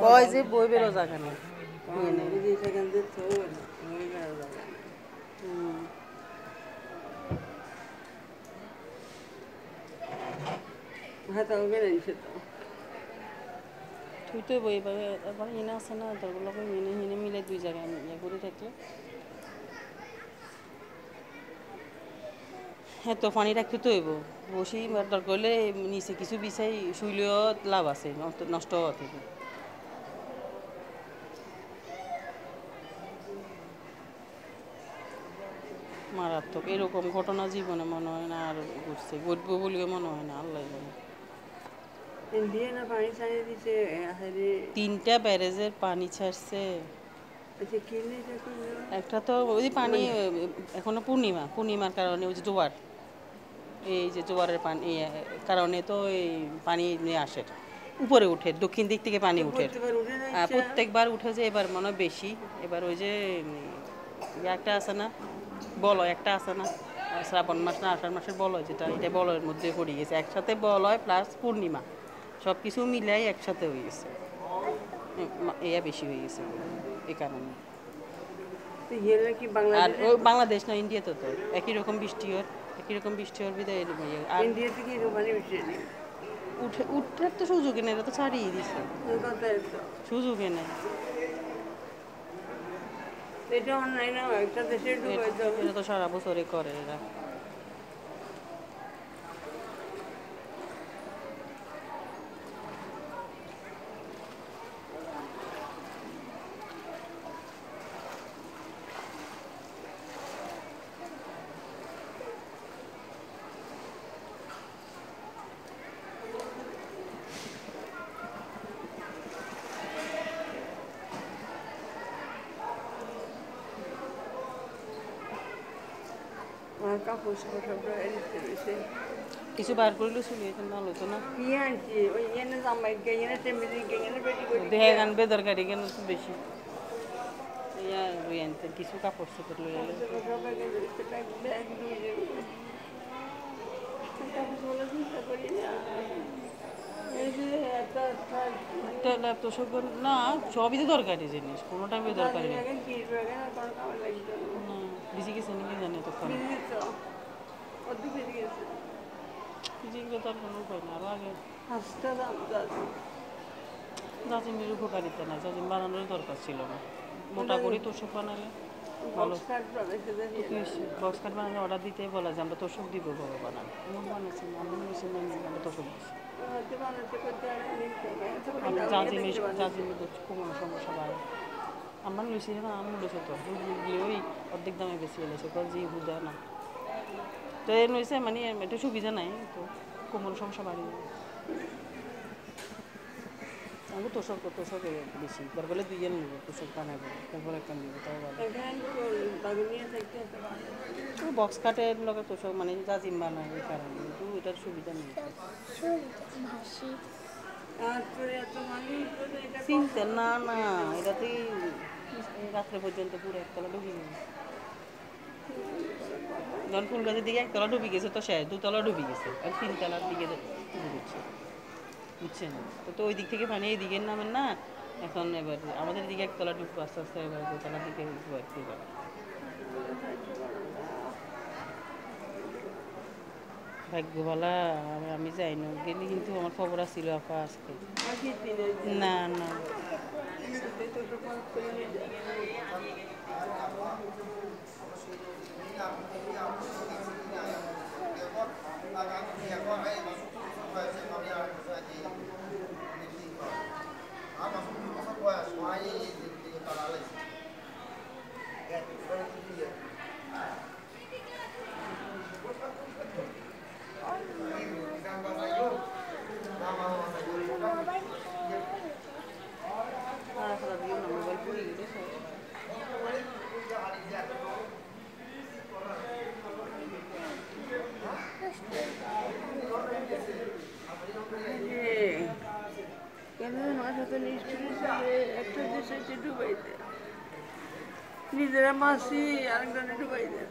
কয় যে বই বেরো জায়গা না তুই তো বই এবার হিনে আছে না তোরগুলোকে হিনে হিনে মিলে দুই জায়গায় ইয়ে করে থাকলে হ্যাঁ তো পানি রাখতে তো হইব বসি দরকার করলে নিচে কিছু বিষয় শুইলেও লাভ আছে নষ্ট হওয়া থেকে মারাত্মক এরকম ঘটনা জীবনে মনে হয় না আর ঘটছে ঘটবো বলেও মনে হয় না আল্লাহ জানে 3টা ব্যারেজের পানি ছাড়ছে একটা তো ওই পানি এখনো পূর্ণিমার কারণে ওই যে জোয়ার এই যে জোয়ারের পানি কারণে তো এই পানি নিয়ে আসে উপরে উঠে দক্ষিণ দিক থেকে পানি উঠে প্রত্যেকবার উঠে যে এবার মনে হয় বেশি এবার ওই যে একটা আছে না বলয় একটা আছে না শ্রাবণ মাস না আষাঢ় মাসের বলয় যেটা এটা বলয়ের মধ্যে পড়ে গেছে একসাথে বলয় প্লাস পূর্ণিমা সব কিছু মিলাই একসাথে হয়ে গেছে এয়া বেশি হয়ে গেছে এই কারণে আর বাংলাদেশ না ইন্ডিয়াতে তো একই রকম বৃষ্টি হয় একই রকম বৃষ্টি হওয়ার বিদায় আর ইন্ডিয়াতে কি উঠার তো সুযোগে নেই এটা তো ছাড়িয়ে দিছে সুযোগে নেই এটা তো সারা বছরে করে এরা কিছু বার করলে শুনি ভালো হতো না দেখে গান বেদরকারি কেন তো বেশি কিছু কাপড় চোপড় লয়ে এলে না সবই তো দরকারি জিনিস কোনোটাই দরকারি নেই ভিজে গেছে নাকি জানি তখন যেগুলো তো আর কোনো উপায় না আরও আগে জাজিমের উপকারিতা না জাজিম বানানোর দরকার ছিল না মোটা করে তোষক বানালে ভালো বক্স কাট বানালে অর্ডার দিতে বলা যে আমরা তোষক দিব বাবা বানানো এমন বানাচ্ছি আমরা মেশিন আমরা তোষক দিচ্ছি জাজিমের কোনো সমস্যা বাড়ে আমার লুচি না আমি লুচি তো ওই অর্ধেক দামে বেশি এলেছে যে হুদা না তো এর নইছে মানে এটা সুবিধা নাই তো কোমল সমস্যা বাড়ি আমি তোষক বেশি দরকার হলে 2 নেবো তোষক বানাবো তারপর একটা নেবো তাও ভালো বক্স কাটের লোকের তোষক মানে জাজিম বানায় এই কারণে কিন্তু এটার সুবিধা নেই চিনতে না না এটাতেই রাত্রে পর্যন্ত পুরো একতলা ডুবে গেছে যখন ফুল গাছের দিকে একতলা ডুবে গেছে তো শেষ 2তলা ডুবে গেছে আর 3তলার দিকে ডুবেছে বুঝছেন তো ওই দিক থেকে পানি এই দিকের নামেন না এখন এবার আমাদের দিকে একতলা ডুববো আস্তে আস্তে এবার 2তলার দিকে ভাগ্যবালা আমি যাই না গেলে কিন্তু আমার খবর আসছিল আপা আজকে না না একটা দেশে ডুবাই দেয় নিজেরা মাসি আরেকজনে ডুবাই দেয়